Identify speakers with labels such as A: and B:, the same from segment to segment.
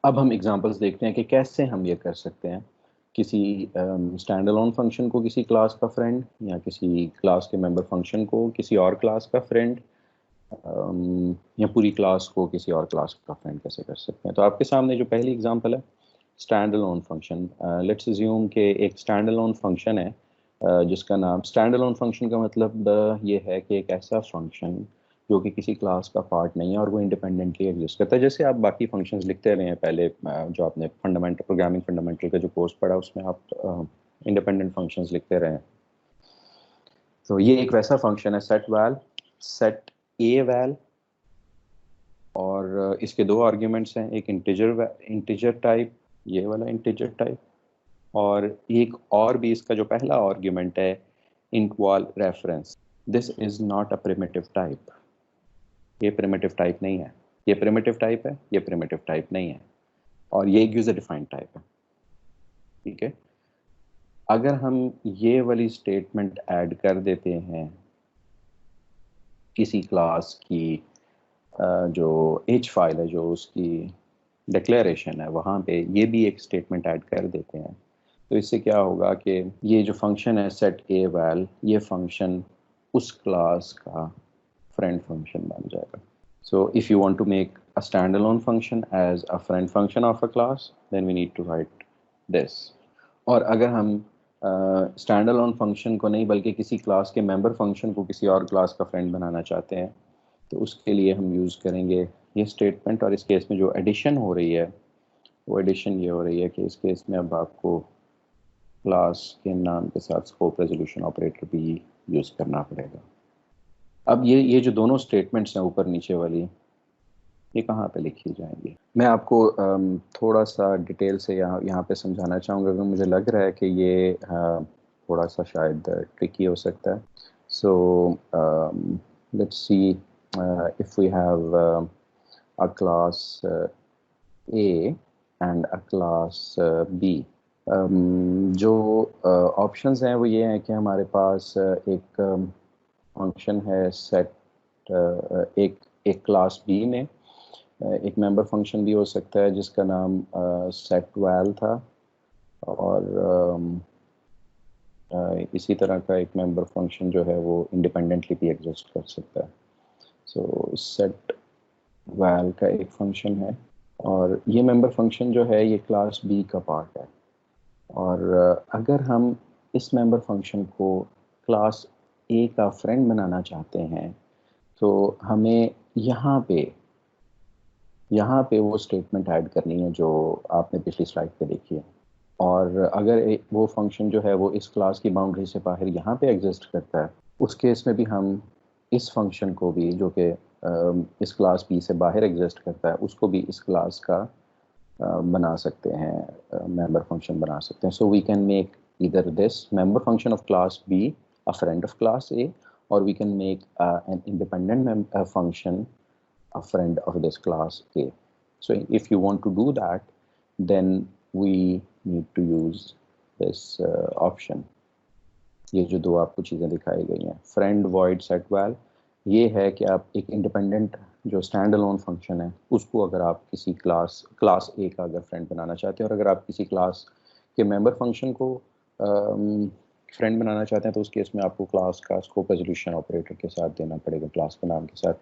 A: अब हम एग्जांपल्स देखते हैं कि कैसे हम ये कर सकते हैं। किसी स्टैंड अलोन फंक्शन को किसी क्लास का फ्रेंड, या किसी क्लास के मेंबर फंक्शन को किसी और क्लास का फ्रेंड, या पूरी क्लास को किसी और क्लास का फ्रेंड कैसे कर सकते हैं। तो आपके सामने जो पहली एग्जांपल है, stand alone function. Let's assume कि एक स्टैंड अलोन फंक्शन है, जिसका नाम स्टैंड अलोन फंक्शन का मतलब ये है कि एक ऐसा फंक्शन जो कि किसी क्लास का पार्ट नहीं है और वो इंडिपेंडेंटली एग्जिस्ट करता है। जैसे आप बाकी फंक्शंस लिखते रहे हैं पहले, जो आपने फंडामेंटल प्रोग्रामिंग फंडामेंटल का जो कोर्स पढ़ा उसमें आप इंडिपेंडेंट फंक्शंस लिखते रहे हैं। तो ये एक वैसा फंक्शन है, set val, set a val, और इसके दो आर्ग्यूमेंट्स हैं, एक इंटीजर टाइप, ये वाला इंटीजर टाइप, और एक और भी इसका जो पहला आर्ग्यूमेंट है, int wal reference। This is not a primitive type, ये प्रिमिटिव टाइप नहीं है। ये प्रिमिटिव टाइप है, ये प्रिमिटिव टाइप नहीं है, और ये एक यूजर डिफाइंड टाइप है। ठीक है, अगर हम ये वाली स्टेटमेंट ऐड कर देते हैं किसी क्लास की जो एच फाइल है, जो उसकी डिक्लेरेशन है, वहाँ पे ये भी एक स्टेटमेंट ऐड कर देते हैं, तो इससे क्या होगा कि ये जो फंक्शन है सेट ए वैल, ये फंक्शन उस क्लास का फ्रेंड फंक्शन बन जाएगा। So if you want to make a stand alone function as a friend function of a class, then we need to write this. और अगर हम stand alone function को नहीं बल्कि किसी क्लास के मेंबर फंक्शन को किसी और क्लास का फ्रेंड बनाना चाहते हैं, तो उसके लिए हम यूज़ करेंगे ये स्टेटमेंट। और इस केस में जो एडिशन हो रही है, वो एडिशन ये हो रही है कि इस केस में अब आपको क्लास के नाम के साथ स्कोप रेजोल्यूशन ऑपरेटर भी यूज़ करना पड़ेगा। अब ये जो दोनों स्टेटमेंट्स हैं ऊपर नीचे वाली, ये कहाँ पे लिखी जाएंगी? मैं आपको थोड़ा सा डिटेल से यहाँ पे समझाना चाहूँगा, अगर मुझे लग रहा है कि ये थोड़ा सा शायद ट्रिकी हो सकता है। So let's see, if we have a class A and a class B। जो ऑप्शंस हैं वो ये हैं कि हमारे पास एक फंक्शन है सेट, एक एक क्लास B में एक मेंबर फंक्शन भी हो सकता है जिसका नाम सेट वैल था, और इसी तरह का एक मेंबर फंक्शन जो है वो इंडिपेंडेंटली भी एग्जिस्ट कर सकता है। सो सेट वैल का एक फंक्शन है, और ये मेंबर फंक्शन जो है ये क्लास B का पार्ट है। और अगर हम इस मेंबर फंक्शन को क्लास A का फ्रेंड बनाना चाहते हैं, तो हमें यहाँ पे वो स्टेटमेंट ऐड करनी है जो आपने पिछली स्लाइड पे देखी है। और अगर वो फंक्शन जो है वो इस क्लास की बाउंड्री से बाहर यहाँ पे एग्जिस्ट करता है, उस केस में भी हम इस फंक्शन को भी, जो कि इस क्लास B से बाहर एग्जिस्ट करता है, उसको भी इस क्लास का बना सकते हैं, मेंबर फंक्शन बना सकते हैं। So we can make either this member function of class B a friend of class A, or we can make an independent function a friend of this class A. So if you want to do that, then we need to use this option। ये जो दो आपको चीज़ें दिखाई गई हैं, friend void set well, ये है कि आप एक इंडिपेंडेंट जो स्टैंड अलोन फंक्शन है उसको अगर आप किसी क्लास ए का अगर फ्रेंड बनाना चाहते हैं, और अगर आप किसी क्लास के मेंबर फंक्शन को फ्रेंड बनाना चाहते हैं, तो उस केस में आपको क्लास का स्कोप रेजोल्यूशन ऑपरेटर के साथ देना पड़ेगा, क्लास के नाम के साथ।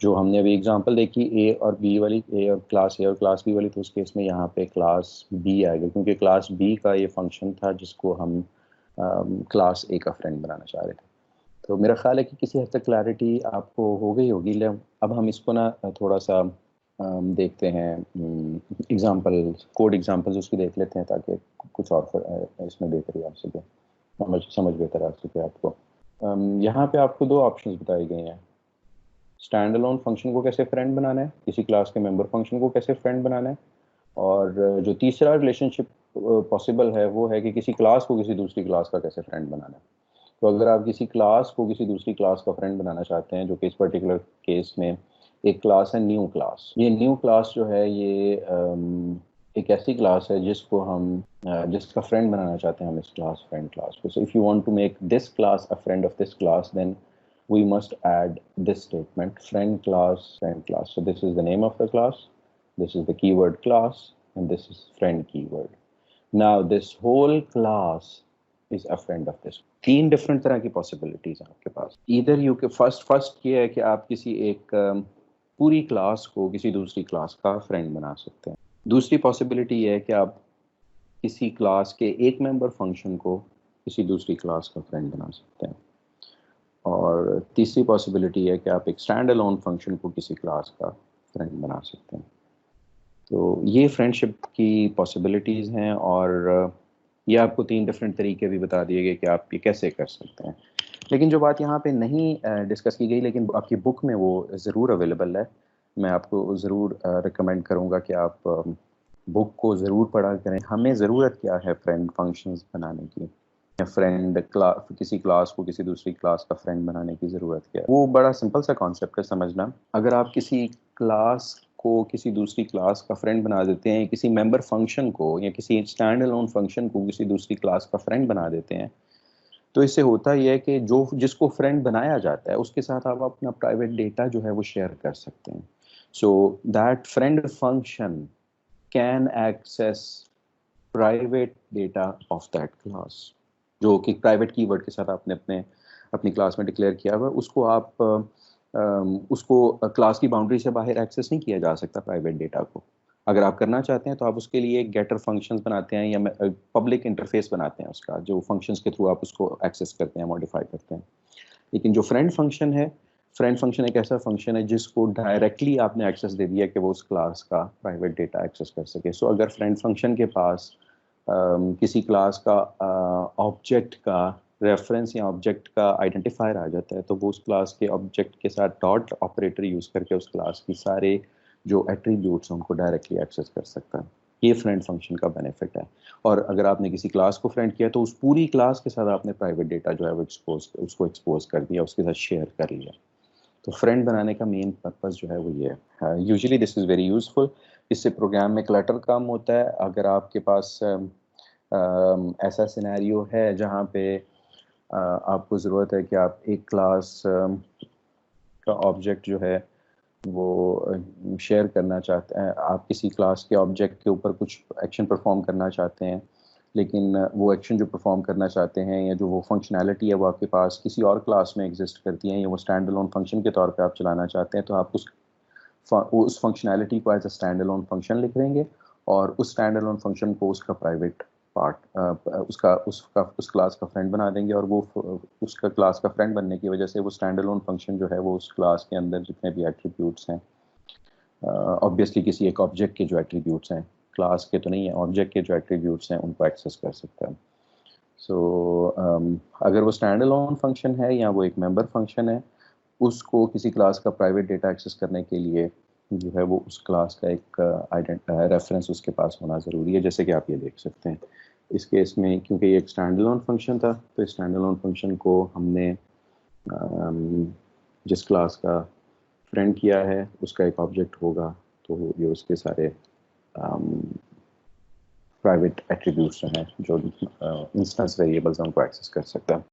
A: जो हमने अभी एग्जांपल देखी ए और बी वाली, ए और क्लास बी वाली, तो उस केस में यहाँ पे क्लास बी आएगा, क्योंकि क्लास बी का ये फंक्शन था जिसको हम क्लास ए का फ्रेंड बनाना चाह रहे थे। तो मेरा ख्याल है कि किसी हद तक क्लैरिटी आपको हो गई होगी। अब हम इसको ना थोड़ा सा देखते हैं, एग्जांपल कोड एग्जांपल्स उसकी देख लेते हैं, ताकि कुछ और इसमें बेहतरी आ सके, समझ बेहतर आ सके आपको। यहाँ पे आपको दो ऑप्शंस बताई गई हैं, स्टैंड अलोन फंक्शन को कैसे फ्रेंड बनाना है, किसी क्लास के मेंबर फंक्शन को कैसे फ्रेंड बनाना है, और जो तीसरा रिलेशनशिप पॉसिबल है वो है कि किसी क्लास को किसी दूसरी क्लास का कैसे फ्रेंड बनाना है। तो अगर आप किसी क्लास को किसी दूसरी क्लास का फ्रेंड बनाना चाहते हैं, जो कि इस पर्टिकुलर केस में एक क्लास है न्यू क्लास, ये न्यू क्लास जो है ये एक ऐसी क्लास है जिसको हम जिसका फ्रेंड बनाना चाहते हैं हम इस क्लास फ्रेंड क्लास को। So if you want to make this class a friend of this class, then we must add this statement, friend class friend class। So this is the name of the class, this is the keyword class, and this is friend keyword. Now this whole class is a friend of this. 3 different तरह की possibilities हैं आपके पास. Either you के first ये है कि आप किसी एक पूरी क्लास को किसी दूसरी क्लास का फ्रेंड बना सकते हैं. दूसरी पॉसिबिलिटी ये है कि आप किसी क्लास के एक मेंबर फंक्शन को किसी दूसरी क्लास का फ्रेंड बना सकते हैं. और तीसरी पॉसिबिलिटी है कि आप एक स्टैंड अलोन फंक्शन को किसी क्लास का फ्रेंड बना सकते हैं. तो ये फ्रेंडशिप की पॉसिबिलिटीज़ हैं और ये आपको 3 डिफरेंट तरीके भी बता दिए गए कि आप ये कैसे कर सकते हैं. लेकिन जो बात यहाँ पे नहीं डिस्कस की गई लेकिन आपकी बुक में वो ज़रूर अवेलेबल है, मैं आपको ज़रूर रिकमेंड करूँगा कि आप बुक को ज़रूर पढ़ा करें. हमें ज़रूरत क्या है फ्रेंड फंक्शंस बनाने की, या फ्रेंड किसी क्लास को किसी दूसरी क्लास का फ्रेंड बनाने की ज़रूरत क्या है. वो बड़ा सिंपल सा कॉन्सेप्ट है समझना. अगर आप किसी क्लास को किसी दूसरी क्लास का फ्रेंड बना देते हैं, किसी मेंबर फंक्शन को या किसी स्टैंड अलोन फंक्शन को किसी दूसरी क्लास का फ्रेंड बना देते हैं, तो इससे होता यह है कि जो जिसको फ्रेंड बनाया जाता है उसके साथ आप अपना प्राइवेट डेटा जो है वो शेयर कर सकते हैं. So that friend function can access private data of that class, जो कि प्राइवेट कीवर्ड के साथ आपने अपनी क्लास में डिक्लेयर किया हुआ, उसको क्लास की बाउंड्री से बाहर एक्सेस नहीं किया जा सकता प्राइवेट डेटा को. अगर आप करना चाहते हैं तो आप उसके लिए गेटर फंक्शंस बनाते हैं या पब्लिक इंटरफेस बनाते हैं उसका, जो फंक्शंस के थ्रू आप उसको एक्सेस करते हैं, मॉडिफाई करते हैं. लेकिन जो फ्रेंड फंक्शन एक ऐसा फंक्शन है जिसको डायरेक्टली आपने एक्सेस दे दिया कि वो उस क्लास का प्राइवेट डेटा एक्सेस कर सके. सो अगर फ्रेंड फंक्शन के पास किसी क्लास का ऑब्जेक्ट का रेफरेंस या ऑब्जेक्ट का आइडेंटिफायर आ जाता है, तो वो उस क्लास के ऑब्जेक्ट के साथ डॉट ऑपरेटर यूज़ करके उस क्लास की सारे जो एट्रीब्यूट्स हैं उनको डायरेक्टली एक्सेस कर सकता है. ये फ्रेंड फंक्शन का बेनिफिट है. और अगर आपने किसी क्लास को फ्रेंड किया तो उस पूरी क्लास के साथ आपने प्राइवेट डेटा जो है वो उसको एक्सपोज कर दिया, उसके साथ शेयर कर लिया. तो फ्रेंड बनाने का मेन पर्पस जो है वो ये है. Usually this is very useful. इससे प्रोग्राम में क्लटर कम होता है. अगर आपके पास ऐसा सिनेरियो है जहाँ पे आपको ज़रूरत है कि आप एक क्लास का ऑब्जेक्ट जो है वो शेयर करना चाहते हैं, आप किसी क्लास के ऑब्जेक्ट के ऊपर कुछ एक्शन परफॉर्म करना चाहते हैं, लेकिन वो एक्शन जो परफॉर्म करना चाहते हैं या जो वो फंक्शनैलिटी है वो आपके पास किसी और क्लास में एग्जिस्ट करती है या वो स्टैंड अलोन फंक्शन के तौर पे आप चलाना चाहते हैं, तो आप उस फंक्शनैलिटी को as a stand alone function लिख देंगे और उस स्टैंड अलोन फंक्शन को उसका प्राइवेट पार्ट उस क्लास का फ्रेंड बना देंगे. और वो उसका क्लास का फ्रेंड बनने की वजह से वो स्टैंड अलोन फंक्शन जो है वो उस क्लास के अंदर जितने भी एट्रीब्यूट्स हैं, ऑब्वियसली किसी एक ऑब्जेक्ट के जो एट्रीब्यूट्स हैं, क्लास के तो नहीं है, ऑब्जेक्ट के जो एट्रीब्यूट्स हैं उनको एक्सेस कर सकता है. सो अगर वो स्टैंड अलोन फंक्शन है या वो एक मेंबर फंक्शन है, उसको किसी क्लास का प्राइवेट डेटा एक्सेस करने के लिए जो है वो उस क्लास का एक रेफरेंस उसके पास होना ज़रूरी है. जैसे कि आप ये देख सकते हैं इस केस में, क्योंकि ये एक स्टैंड अलोन फंक्शन था, तो इस स्टैंड अलोन फंक्शन को हमने जिस क्लास का फ्रेंड किया है उसका एक ऑब्जेक्ट होगा, तो ये उसके सारे प्राइवेट एट्रीब्यूट्स हैं जो इंस्टेंस वेरिएबल्स हैं उनको एक्सेस कर सकता है.